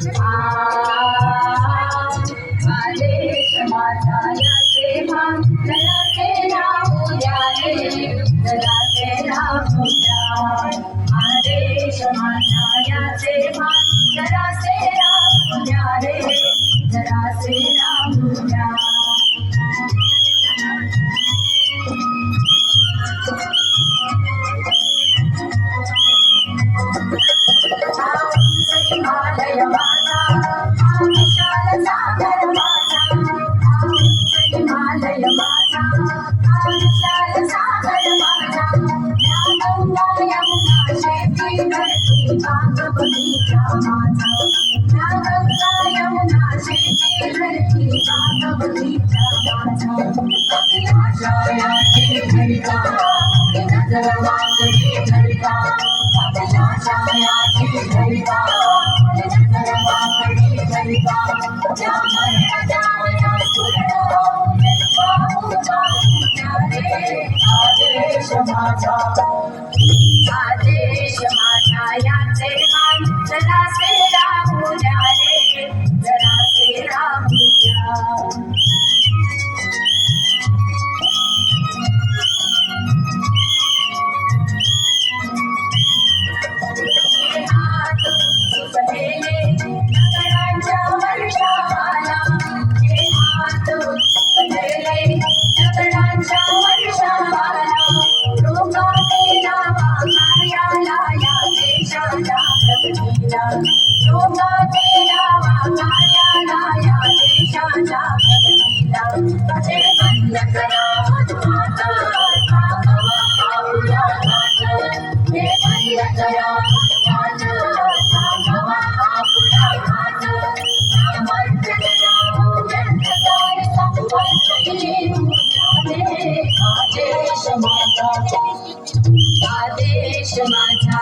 आदेश माझा याचे भान जरासे राहू द्या रे, जरासे राहू द्या. आदेश माझा याचे भान जरासे राहू द्या रे, जरासे राहू द्या. हिमालय माझा विशाल सागर माझा, हिमालय माझा विशाल सागर माझा. या गंगा यमुना शेती धरती बाग बगीचा माझा, या गंगा यमुना शेती धरती बाग बगीचा माझा. अभिलाषा याची धरिका नजर वांगडी धरिका, अभिलाषा याची धरिका नजर वांगडी धरिका. या मरण जाया सुरण पाहू पाहू द्या रे, आदेश माझा. आदेश माझा याचे भान जरासे राहू द्या रे, जरासे राहू द्या. दगडांच्या वर्षावाला, हे हात पडले दगडांच्या वर्षावाला. रोगाचे नावा कार्याला या देशाच्या प्रगतीला, रोगाचे नावा कार्याला या देशाच्या प्रगतीला. ते बंद करा मधुमात थांबवा आपुल्या घाट, ते बंद करा मधुमात थांबवा आपुल्या घाट. सामर्थ्य देऊ व्यर्थकारी संपत्ती येऊ द्या रे, आदेश माझा. आदेश माझा